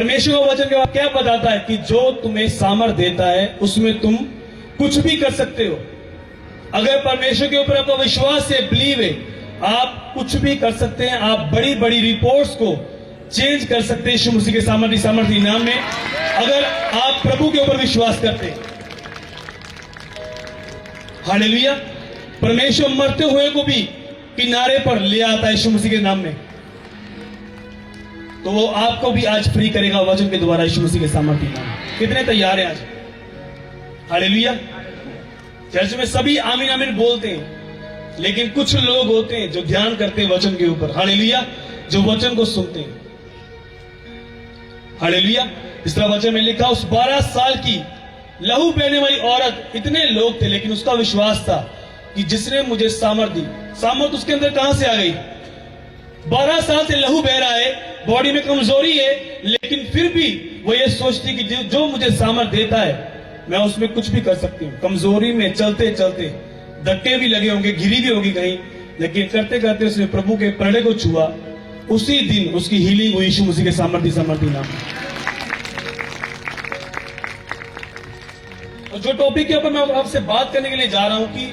परमेश्वर का वचन के बाद क्या बताता है कि जो तुम्हें सामर्थ देता है उसमें तुम कुछ भी कर सकते हो। अगर परमेश्वर के ऊपर आपका विश्वास है, बिलीव है, आप कुछ भी कर सकते हैं। आप बड़ी बड़ी रिपोर्ट्स को चेंज कर सकते हैं यीशु मसीह के सामर्थी नाम में, अगर आप प्रभु के ऊपर विश्वास करते हैं। हालेलुया। परमेश्वर मरते हुए को भी किनारे पर ले आता है यीशु मसीह के नाम में। तो वो आपको भी आज फ्री करेगा वचन के द्वारा यीशु मसीह के सामर्थी नाम में। कितने तैयार हैं आज? हालेलुया। चर्च में सभी आमीन आमीन बोलते हैं, लेकिन कुछ लोग होते हैं जो ध्यान करते हैं वचन के ऊपर। हालेलुया। जो वचन को सुनते हैं। हालेलुया। इस तरह वचन में लिखा, उस 12 साल की लहू बहने वाली औरत, इतने लोग थे लेकिन उसका विश्वास था कि जिसने मुझे सामर्थ दी। सामर्थ उसके अंदर कहां से आ गई? 12 साल से लहू बह रहा है, बॉडी में कमजोरी है, लेकिन फिर भी वो ये सोचती कि जो मुझे सामर्थ देता है मैं उसमें कुछ भी कर सकती हूँ। कमजोरी में चलते चलते धक्के भी लगे होंगे, गिरी भी होगी कहीं, लेकिन करते करते उसने प्रभु के परड़े को छुआ। उसी दिन उसकी हीलिंग हुई यीशु मसीह के सामर्थी नाम। और जो टॉपिक के ऊपर मैं आपसे बात करने के लिए जा रहा हूं कि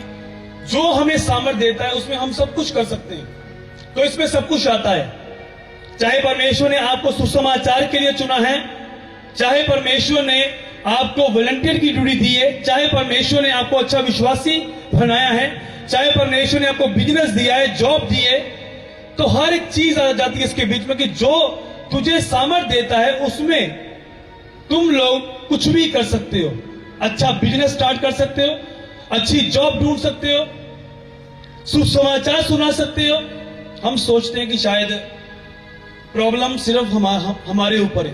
जो हमें सामर्थ्य देता है उसमें हम सब कुछ कर सकते हैं। तो इसमें सब कुछ आता है। चाहे परमेश्वर ने आपको सुसमाचार के लिए चुना है, चाहे परमेश्वर ने आपको वॉलंटियर की ड्यूटी दी है, चाहे परमेश्वर ने आपको अच्छा विश्वासी बनाया है, चाहे परमेश्वर ने आपको बिजनेस दिया है, जॉब दी है, तो हर एक चीज आ जाती है इसके बीच में कि जो तुझे सामर्थ्य देता है उसमें तुम लोग कुछ भी कर सकते हो। अच्छा बिजनेस स्टार्ट कर सकते हो, अच्छी जॉब ढूंढ सकते हो, सुसमाचार सुना सकते हो। हम सोचते हैं कि शायद प्रॉब्लम सिर्फ हमारे ऊपर है।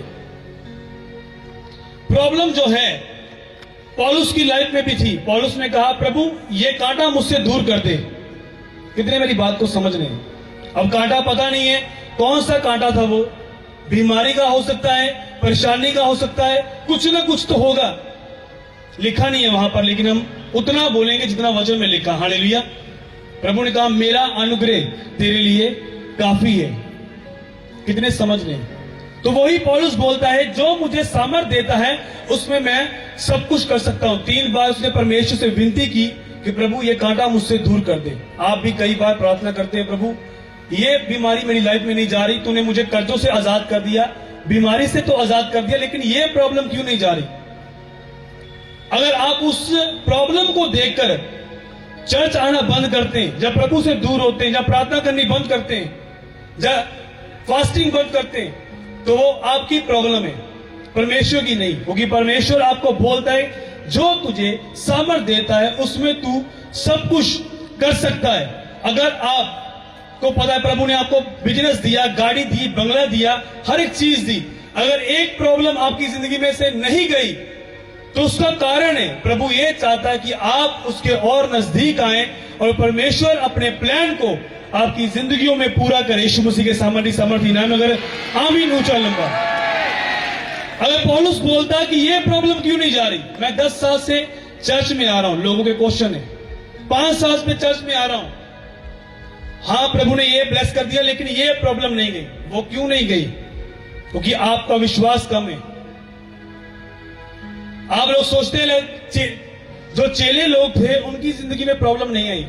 प्रॉब्लम जो है पौलुस की लाइफ में भी थी। पौलुस ने कहा, प्रभु ये कांटा मुझसे दूर कर दे। कितने मेरी बात को समझ रहे हैं? अब कांटा पता नहीं है कौन सा कांटा था, वो बीमारी का हो सकता है, परेशानी का हो सकता है, कुछ ना कुछ तो होगा। लिखा नहीं है वहां पर, लेकिन हम उतना बोलेंगे जितना वचन में लिखा। हालेलुया। प्रभु ने कहा, मेरा अनुग्रह तेरे लिए काफी है। कितने समझ रहे हैं? तो वही पौलुस बोलता है, जो मुझे सामर्थ देता है उसमें मैं सब कुछ कर सकता हूं। 3 बार उसने परमेश्वर से विनती की कि प्रभु ये कांटा मुझसे दूर कर दे। आप भी कई बार प्रार्थना करते हैं, प्रभु ये बीमारी मेरी लाइफ में नहीं जा रही, तूने मुझे कर्जों से आजाद कर दिया, बीमारी से तो आजाद कर दिया, लेकिन ये प्रॉब्लम क्यों नहीं जा रही? अगर आप उस प्रॉब्लम को देखकर चर्च आना बंद करते हैं, जब प्रभु से दूर होते हैं, जब प्रार्थना करनी बंद करते हैं, जब फास्टिंग बंद करते हैं, तो वो आपकी प्रॉब्लम है, परमेश्वर की नहीं। क्योंकि परमेश्वर आपको बोलता है, जो तुझे सामर्थ देता है उसमें तू सब कुछ कर सकता है। अगर आपको पता है प्रभु ने आपको बिजनेस दिया, गाड़ी दी, बंगला दिया, हर एक चीज दी, अगर एक प्रॉब्लम आपकी जिंदगी में से नहीं गई तो उसका कारण है प्रभु ये चाहता है कि आप उसके और नजदीक आए और परमेश्वर अपने प्लान को आपकी जिंदगियों में पूरा करे। यीशु मसीह के सामर्थी नाम। अगर आमीन ऊंचा लंबा। अगर पौलुस बोलता है कि ये प्रॉब्लम क्यों नहीं जा रही, मैं 10 साल से चर्च में आ रहा हूं, लोगों के क्वेश्चन है, 5 साल से चर्च में आ रहा हूं, हाँ प्रभु ने ये ब्लेस कर दिया, लेकिन ये प्रॉब्लम नहीं गई। वो क्यों नहीं गई? क्योंकि आपका विश्वास कम है। आप लोग सोचते हैं जो चेले लोग थे उनकी जिंदगी में प्रॉब्लम नहीं आई।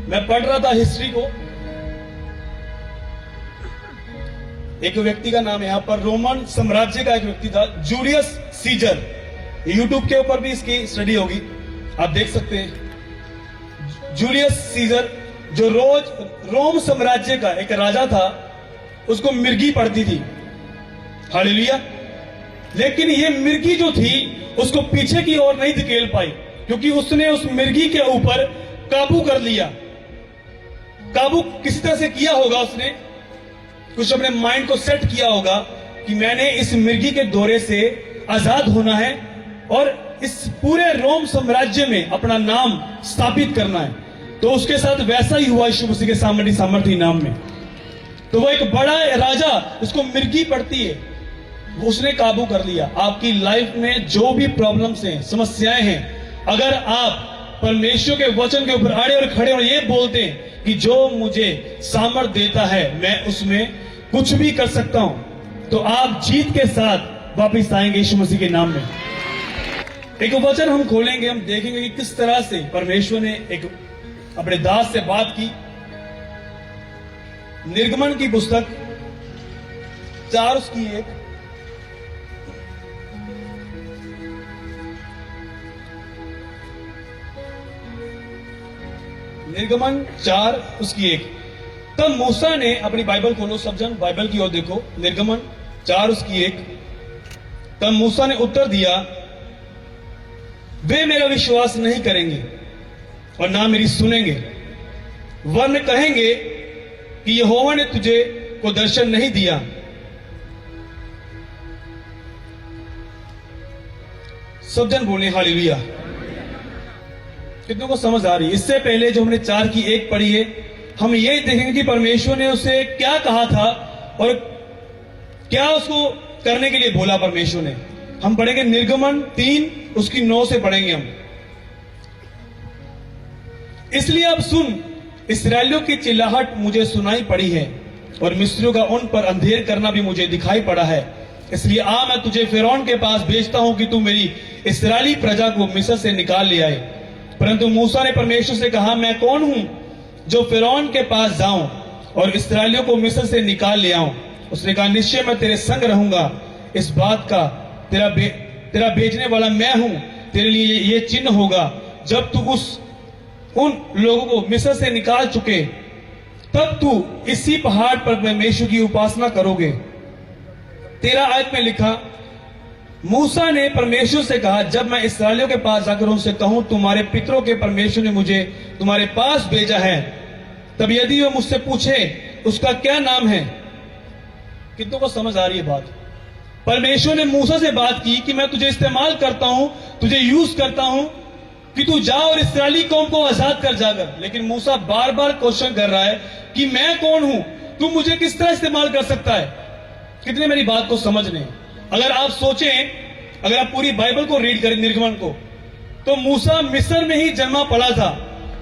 मैं पढ़ रहा था हिस्ट्री को, एक व्यक्ति का नाम है यहां पर, रोमन साम्राज्य का एक व्यक्ति था, जूलियस सीजर। यूट्यूब के ऊपर भी इसकी स्टडी होगी, आप देख सकते हैं। जूलियस सीजर जो रोम साम्राज्य का एक राजा था, उसको मिर्गी पड़ती थी। हालेलुया। लेकिन ये मिर्गी जो थी उसको पीछे की ओर नहीं धकेल पाई, क्योंकि उसने उस मिर्गी के ऊपर काबू कर लिया। काबू किसी तरह से किया होगा, उसने कुछ अपने माइंड को सेट किया होगा कि मैंने इस मिर्गी के दौरे से आजाद होना है और इस पूरे रोम साम्राज्य में अपना नाम स्थापित करना है। तो उसके साथ वैसा ही हुआ यीशु मसीह के सामर्थी नाम में। तो वो एक बड़ा राजा, उसको मिर्गी पड़ती है, उसने काबू कर लिया। आपकी लाइफ में जो भी प्रॉब्लम्स हैं, समस्याएं हैं, अगर आप परमेश्वर के वचन के ऊपर अड़े और खड़े और ये बोलते हैं कि जो मुझे सामर्थ देता है मैं उसमें कुछ भी कर सकता हूं, तो आप जीत के साथ वापिस आएंगे यीशु मसीह के नाम में। एक वचन हम खोलेंगे, हम देखेंगे कि किस तरह से परमेश्वर ने एक अपने दास से बात की। निर्गमन की पुस्तक 4:1। निर्गमन 4:1। तब मूसा ने, अपनी बाइबल खोलो सब जन, बाइबल की ओर देखो। निर्गमन 4:1। तब मूसा ने उत्तर दिया, वे मेरा विश्वास नहीं करेंगे और ना मेरी सुनेंगे, वरन कहेंगे कि यहोवा ने तुझे को दर्शन नहीं दिया। सब जन बोले हालेलुया। कितनों को समझ आ रही है? इससे पहले जो हमने 4:1 पढ़ी है, हम यही देखेंगे कि परमेश्वर ने उसे क्या कहा था और क्या उसको करने के लिए बोला परमेश्वर ने। हम पढ़ेंगे निर्गमन 3:9 से पढ़ेंगे हम। इसलिए अब सुन, इस्राएलियों की चिल्लाहट मुझे सुनाई पड़ी है और मिस्रियों का उन पर अंधेर करना भी मुझे दिखाई पड़ा है। इसलिए आ, मैं तुझे फिरौन के पास भेजता हूं कि तू मेरी इस्राएली प्रजा को मिस्र से निकाल ले आए। परंतु मूसा ने परमेश्वर से कहा, मैं कौन हूं जो फिरौन के पास जाऊं और इस्राएलियों को मिस्र से निकाल ले आऊं? उसने कहा, निश्चय मैं तेरे संग रहूंगा। इस बात का तेरा भेजने वाला मैं हूं। तेरे लिए ये चिन्ह होगा, जब तू उन लोगों को मिस्र से निकाल चुके, तब तू इसी पहाड़ पर परमेश्वर की उपासना करोगे। 13 आयत में लिखा, मूसा ने परमेश्वर से कहा, जब मैं इस्राएलियों के पास जाकर उनसे कहूं, तुम्हारे पितरों के परमेश्वर ने मुझे तुम्हारे पास भेजा है, तब यदि वह मुझसे पूछे उसका क्या नाम है। कितनों को समझ आ रही है बात? परमेश्वर ने मूसा से बात की कि मैं तुझे इस्तेमाल करता हूं, तुझे यूज करता हूं कि तू जा और इस्राएली कौम को आजाद कर जाकर। लेकिन मूसा बार बार क्वेश्चन कर रहा है कि मैं कौन हूं, तू मुझे किस तरह इस्तेमाल कर सकता है। कितने मेरी बात को समझ रहे हैं? अगर आप सोचें, अगर आप पूरी बाइबल को रीड करें, निर्गमन को, तो मूसा मिस्र में ही जन्मा पड़ा था।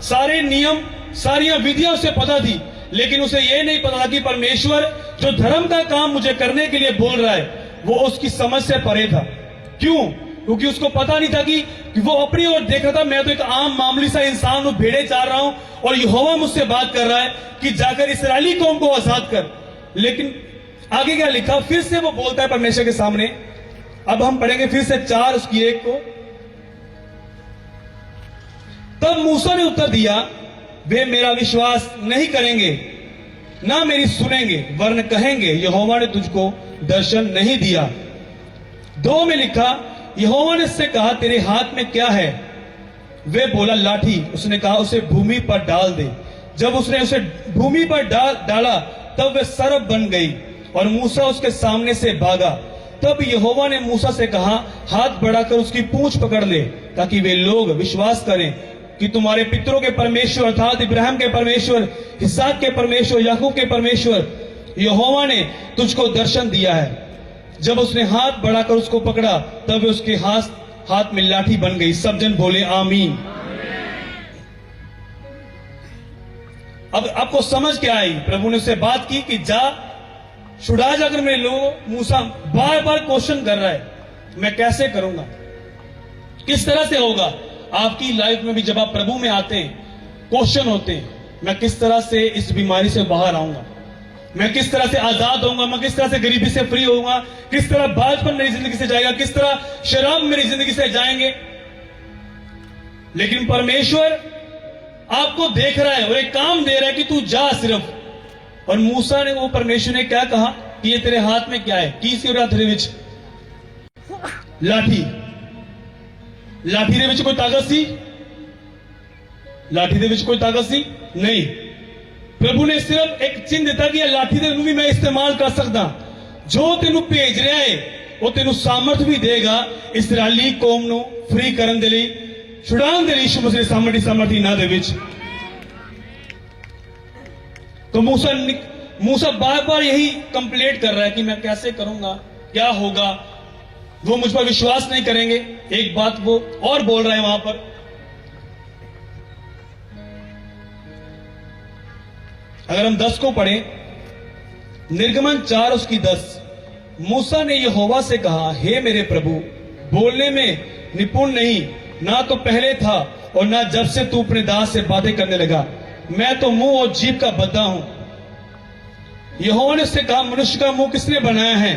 सारे नियम, सारी विधियां उसे पता थी, लेकिन उसे यह नहीं पता था कि परमेश्वर जो धर्म का काम मुझे करने के लिए बोल रहा है, वो उसकी समझ से परे था। क्यों? क्योंकि उसको पता नहीं था कि वो अपनी ओर देख रहा था, मैं तो एक आम मामूली सा इंसान हूं, भेड़े चार रहा हूं, और यहोवा मुझसे बात कर रहा है कि जाकर इस्राएली कौम को आजाद कर। लेकिन आगे क्या लिखा? फिर से वो बोलता है परमेश्वर के सामने। अब हम पढ़ेंगे फिर से 4:1 को। तब मूसा ने उत्तर दिया, वे मेरा विश्वास नहीं करेंगे, ना मेरी सुनेंगे, वरन कहेंगे यहोवा ने तुझको दर्शन नहीं दिया। 2 में लिखा, यहोवा ने उससे कहा, तेरे हाथ में क्या है? वे बोला, लाठी। उसने कहा, उसे भूमि पर डाल दे। जब उसने उसे भूमि पर डाला, तब वे सर्प बन गई और मूसा उसके सामने से भागा। तब यहोवा ने मूसा से कहा, हाथ बढ़ाकर उसकी पूंछ पकड़ ले, ताकि वे लोग विश्वास करें कि तुम्हारे पितरों के परमेश्वर अर्थात इब्राहिम के परमेश्वर, इसहाक के परमेश्वर, याकूब के परमेश्वर यहोवा ने तुझको दर्शन दिया है। जब उसने हाथ बढ़ाकर उसको पकड़ा, तब उसके हाथ में लाठी बन गई। सब जन बोले आमीन। अब आपको समझ क्या आई? प्रभु ने उससे बात की कि जा, छुड़ा जाकर मेरे लोग। मूसा बार बार क्वेश्चन कर रहा है, मैं कैसे करूंगा, किस तरह से होगा। आपकी लाइफ में भी जब आप प्रभु में आते हैं, क्वेश्चन होते हैं, मैं किस तरह से इस बीमारी से बाहर आऊंगा, मैं किस तरह से आजाद होऊंगा, मैं किस तरह से गरीबी से फ्री होऊंगा, किस तरह बाजपन मेरी जिंदगी से जाएगा, किस तरह शराब मेरी जिंदगी से जाएंगे। लेकिन परमेश्वर आपको देख रहा है और एक काम दे रहा है कि तू जा सिर्फ। और मूसा ने, वो परमेश्वर ने क्या कहा कि ये तेरे हाथ में क्या है? की सी हथ विच लाठी। लाठी दे विच कोई ताकत सी? लाठी दे विच कोई ताकत सी नहीं। प्रभु ने सिर्फ एक चिन्ह दिता कि लाठी दे भी मैं इस्तेमाल कर सकता। जो तेनू भेज रहा है वो तेनू सामर्थ भी देगा इस्राएली कौम नू फ्री करन दे लई, छुड़ाउण दे लई। यीशु मसीह सामर्थी ना दे विच। तो मूसा बार बार यही कंप्लेंट कर रहा है कि मैं कैसे करूंगा, क्या होगा, वो मुझ पर विश्वास नहीं करेंगे। एक बात वो और बोल रहा है वहां पर, अगर हम 10 को पढ़ें, निर्गमन 4:10, मूसा ने यहोवा से कहा, हे मेरे प्रभु, बोलने में निपुण नहीं, ना तो पहले था और ना जब से तू अपने दास से बातें करने लगा। मैं तो मुंह और जीभ का बद्दा हूं। यहोवा ने उससे कहा, मनुष्य का मुंह किसने बनाया है?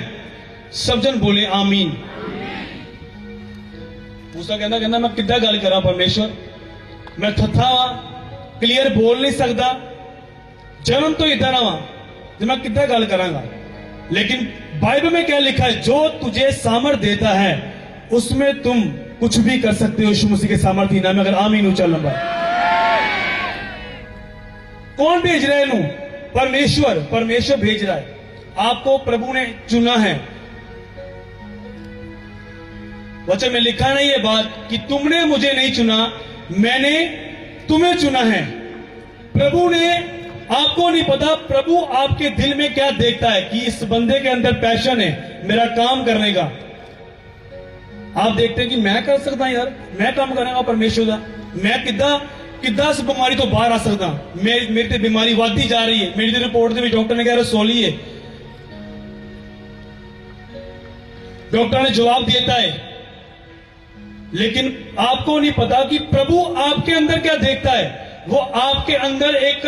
सब जन बोले आमीन। मूसा कहना मैं कितना गल करा परमेश्वर, मैं थथा वा, क्लियर बोल नहीं सकता, जन्म तो इधर आवा, तो मैं कितना गल करांगा। लेकिन बाइबल में क्या लिखा है? जो तुझे सामर्थ देता है उसमें तुम कुछ भी कर सकते हो। यीशु मसीह के सामर्थ्य नाम में अगर आमीन उचल लंबा। कौन भेज रहा है नू? परमेश्वर। परमेश्वर भेज रहा है आपको। प्रभु ने चुना है। वचन में लिखा नहीं ये बात कि तुमने मुझे नहीं चुना, मैंने तुम्हें चुना है। प्रभु ने, आपको नहीं पता प्रभु आपके दिल में क्या देखता है, कि इस बंदे के अंदर पैशन है मेरा काम करने का। आप देखते हैं कि मैं कर सकता यार, मैं काम करेगा परमेश्वर का, मैं किदा से बीमारी तो बाहर आ सकता। मेरी तो बीमारी बढ़ती जा रही है, मेरी रिपोर्ट से भी डॉक्टर ने कह रहा सोली है। डॉक्टर ने जवाब देता है, लेकिन आपको नहीं पता कि प्रभु आपके अंदर क्या देखता है। वो आपके अंदर एक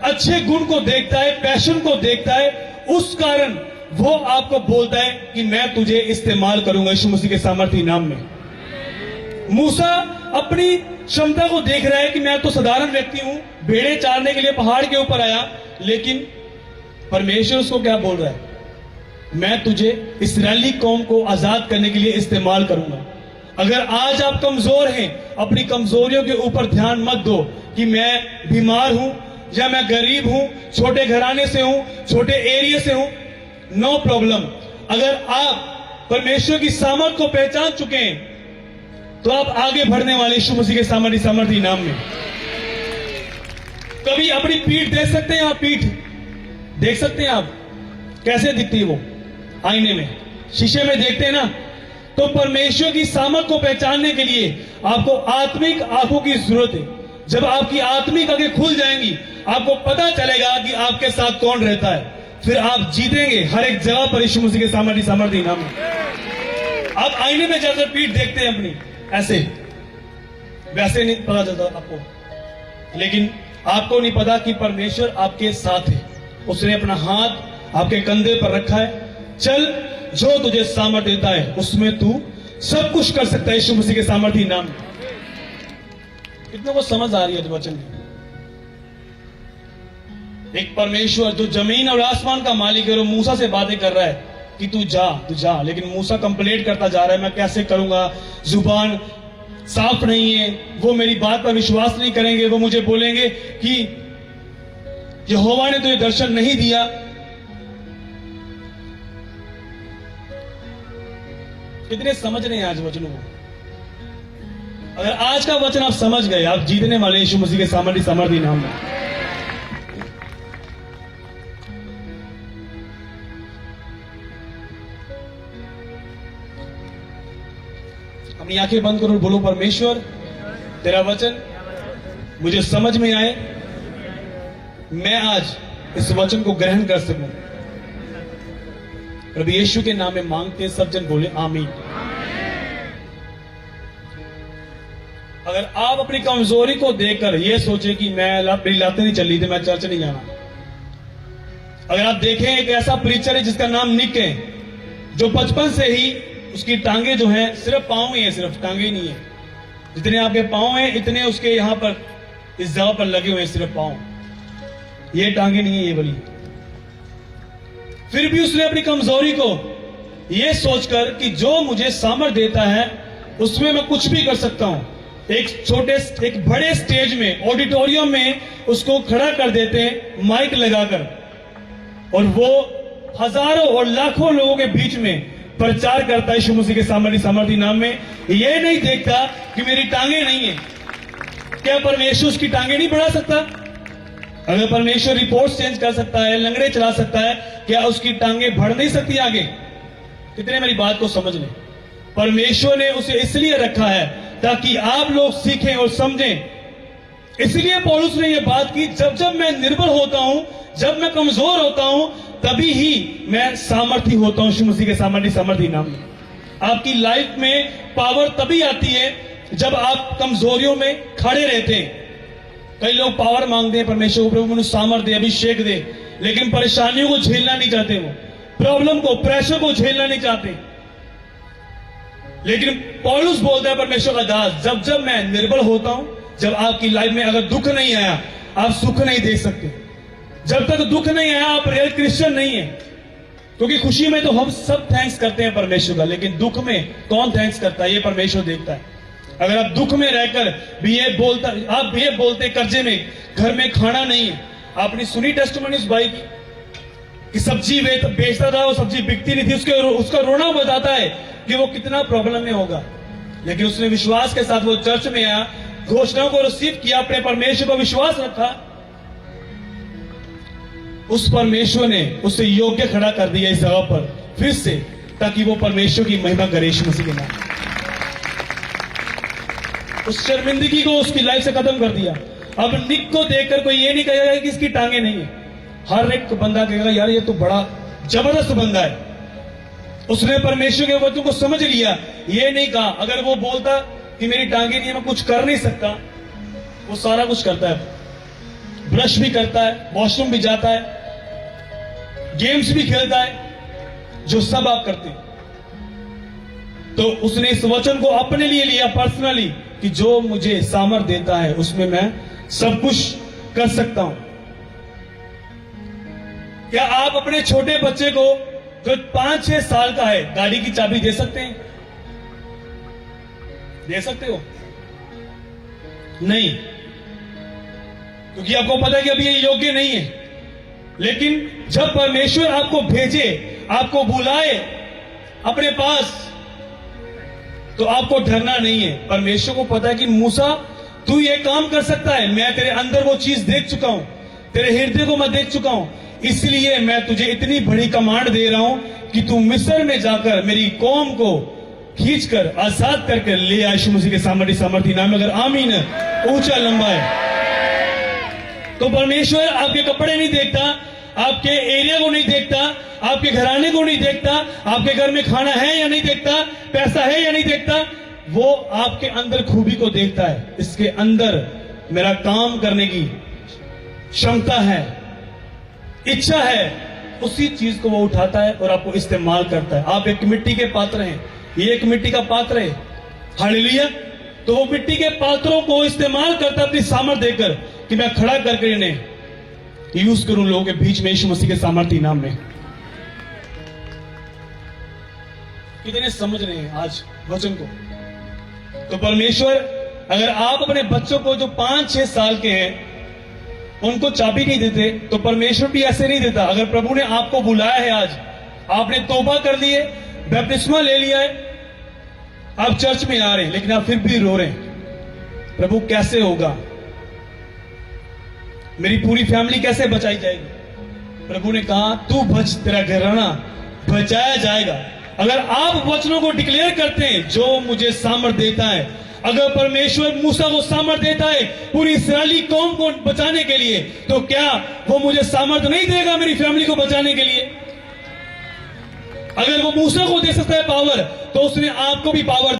अच्छे गुण को देखता है, पैशन को देखता है। उस कारण वो आपको बोलता है कि मैं तुझे इस्तेमाल करूंगा यीशु मसीह के सामर्थ्य नाम में। मूसा अपनी क्षमता को देख रहा है कि मैं तो साधारण व्यक्ति हूं, भेड़े चारने के लिए पहाड़ के ऊपर आया, लेकिन परमेश्वर उसको क्या बोल रहा है? मैं तुझे इस्राएली कौम को आजाद करने के लिए इस्तेमाल करूंगा। अगर आज आप कमजोर हैं, अपनी कमजोरियों के ऊपर ध्यान मत दो कि मैं बीमार हूं या मैं गरीब हूं, छोटे घराने से हूं, छोटे एरिया से हूं। No problem. अगर आप परमेश्वर की सामर्थ को पहचान चुके हैं तो आप आगे बढ़ने वाले यीशु मसीह के सामर्थ्य नाम में। कभी अपनी पीठ देख सकते हैं? आप पीठ देख सकते हैं? आप कैसे दिखती है वो? आईने में, शीशे में देखते हैं ना। तो परमेश्वर की सामर्थ को पहचानने के लिए आपको आत्मिक आंखों की जरूरत है। जब आपकी आत्मिक आंखें खुल जाएंगी, आपको पता चलेगा कि आपके साथ कौन रहता है। फिर आप जीतेंगे हर एक जगह पर यीशु मसीह के सामर्थ्य नाम में। आप आईने में जाकर पीठ देखते हैं अपनी, ऐसे वैसे नहीं पता चलता आपको, लेकिन आपको नहीं पता कि परमेश्वर आपके साथ है। उसने अपना हाथ आपके कंधे पर रखा है। चल, जो तुझे सामर्थ्य देता है उसमें तू सब कुछ कर सकता है यीशु मसीह के सामर्थ्य नाम में। कितनों को समझ आ रही है वचन? एक परमेश्वर जो जमीन और आसमान का मालिक है, वो मूसा से बातें कर रहा है कि तू जा, लेकिन मूसा कंप्लेंट करता जा रहा है, मैं कैसे करूंगा, जुबान साफ नहीं है, वो मेरी बात पर विश्वास नहीं करेंगे, वो मुझे बोलेंगे कि यहोवा ने तुझे दर्शन नहीं दिया। कितने समझ रहे हैं आज वचनों को? अगर आज का वचन आप समझ गए, आप जीतने वाले यीशु मसीह के सामर्थ्य नाम में। अपनी आंखें बंद करो, बोलो परमेश्वर तेरा वचन मुझे समझ में आए, मैं आज इस वचन को ग्रहण कर सकूं। प्रभु यीशु के नाम में मांगते सब जन बोले आमीन। अगर आप अपनी कमजोरी को देखकर यह सोचे कि मेरी लातें नहीं चल रही थी, मैं चर्च नहीं जाना। अगर आप देखें एक ऐसा प्रीचर है जिसका नाम निक है, जो बचपन से ही उसकी टांगे जो हैं सिर्फ पांव ही है, सिर्फ टांगे ही नहीं है। जितने आपके पांव हैं इतने उसके यहां पर इस जगह पर लगे हुए हैं सिर्फ पांव, ये टांगे नहीं है ये बड़ी। फिर भी उसने अपनी कमजोरी को यह सोचकर कि जो मुझे सामर्थ्य देता है उसमें मैं कुछ भी कर सकता हूं, एक बड़े स्टेज में, ऑडिटोरियम में उसको खड़ा कर देते हैं माइक लगाकर, और वो हजारों और लाखों लोगों के बीच में प्रचार करता है यीशु मसीह के सामर्थ्य नाम में। ये नहीं देखता कि मेरी टांगे नहीं है। क्या परमेश्वर उसकी टांगे नहीं बढ़ा सकता? अगर परमेश्वर रिपोर्ट चेंज कर सकता है, लंगड़े चला सकता है, क्या उसकी टांगे बढ़ नहीं सकती आगे? कितने मेरी बात को समझ लें। परमेश्वर ने उसे इसलिए रखा है ताकि आप लोग सीखें और समझें। इसलिए पौलुस ने यह बात की, जब मैं निर्बल होता हूं, जब मैं कमजोर होता हूं, तभी ही मैं सामर्थ्य होता हूं। यीशु मसीह के सामर्थ्य नाम में आपकी लाइफ में पावर तभी आती है जब आप कमजोरियों में खड़े रहते हैं। कई लोग पावर मांगते हैं परमेश्वर को, प्रभु मुझे सामर्थ्य दे, अभिषेक दे, लेकिन परेशानियों को झेलना नहीं चाहते, वो प्रॉब्लम को, प्रेशर को झेलना नहीं चाहते। लेकिन पौलुस बोलता है परमेश्वर का दास, जब जब मैं निर्बल होता हूं, जब आपकी लाइफ में अगर दुख नहीं आया आप सुख नहीं दे सकते। जब तक दुख नहीं आया आप रियल क्रिश्चियन नहीं है। क्योंकि खुशी में तो हम सब थैंक्स करते हैं परमेश्वर का, लेकिन दुख में कौन थैंक्स करता है ये परमेश्वर देखता है। अगर आप दुख में रहकर भी आप ये बोलते कर्जे में, घर में खाना नहीं है। आपने सुनी टेस्टिमनी उस भाई की कि सब्जी बेचता था, वो सब्जी बिकती नहीं थी, उसका रोना बताता है कि वो कितना प्रॉब्लम में होगा। लेकिन उसने विश्वास के साथ वो चर्च में आया, घोषणाओं को रिसीव किया, अपने परमेश्वर को विश्वास रखा, उस परमेश्वर ने उसे योग्य खड़ा कर दिया इस जगह पर फिर से, ताकि वो परमेश्वर की महिमा करे यीशु मसीह के नाम। उस शर्मिंदगी को उसकी लाइफ से खत्म कर दिया। अब निक को देखकर कोई ये नहीं कहेगा कि इसकी टांगे नहीं है। हर एक बंदा कहेगा यार ये तो बड़ा जबरदस्त बंदा है, उसने परमेश्वर के वचन को समझ लिया। ये नहीं कहा, अगर वो बोलता कि मेरी टांगे नहीं है, मैं कुछ कर नहीं सकता, वो सारा कुछ करता है, ब्रश भी करता है, वॉशरूम भी जाता है, गेम्स भी खेलता है, जो सब आप करते हैं। तो उसने इस वचन को अपने लिए लिया पर्सनली कि जो मुझे सामर्थ देता है उसमें मैं सब कुछ कर सकता हूं। क्या आप अपने छोटे बच्चे को जो 5-6 साल का है गाड़ी की चाबी दे सकते हैं? दे सकते हो? नहीं, क्योंकि आपको पता है कि अभी ये योग्य नहीं है। लेकिन जब परमेश्वर आपको भेजे, आपको बुलाए अपने पास, तो आपको डरना नहीं है। परमेश्वर को पता है कि मूसा तू ये काम कर सकता है, मैं तेरे अंदर वो चीज देख चुका हूं, तेरे हृदय को मैं देख चुका हूं, इसलिए मैं तुझे इतनी बड़ी कमांड दे रहा हूं कि तू मिस्र में जाकर मेरी कौम को खींचकर आजाद करके ले आए। यीशु मसीह के सामर्थ्य नाम में अगर आमीन ऊंचा लंबा है तो परमेश्वर आपके कपड़े नहीं देखता, आपके एरिया को नहीं देखता, आपके घराने को नहीं देखता, आपके घर में खाना है या नहीं देखता, पैसा है या नहीं देखता, वो आपके अंदर खूबी को देखता है। इसके अंदर मेरा काम करने की क्षमता है, इच्छा है, उसी चीज को वो उठाता है और आपको इस्तेमाल करता है। आप एक मिट्टी के पात्र हैं, ये एक मिट्टी का पात्र है, हालेलुया। तो वो मिट्टी के पात्रों को इस्तेमाल करता है अपनी सामर्थ्य देकर कि मैं खड़ा करके इन्हें यूज करूं लोगों के बीच में यीशु मसीह के सामर्थ्य नाम में। कितने समझ रहे हैं आज वचन को? तो परमेश्वर, अगर आप अपने बच्चों को जो 5-6 साल के हैं उनको चाबी नहीं देते, तो परमेश्वर भी ऐसे नहीं देता। अगर प्रभु ने आपको बुलाया है, आज आपने तौबा कर ली है, बपतिस्मा ले लिया है, आप चर्च में आ रहे हैं, लेकिन आप फिर भी रो रहे हैं, प्रभु कैसे होगा, मेरी पूरी फैमिली कैसे बचाई जाएगी? प्रभु ने कहा तू बच, तेरा घराना बचाया जाएगा। अगर आप वचनों को डिक्लेयर करते हैं, जो मुझे सामर्थ देता है, अगर परमेश्वर मूसा को सामर्थ देता है पूरी इस्राएली कौम को बचाने के लिए, तो क्या वो मुझे सामर्थ नहीं देगा मेरी फैमिली को बचाने के लिए? अगर वो मूसा को दे सकता है पावर, तो उसने आपको भी पावर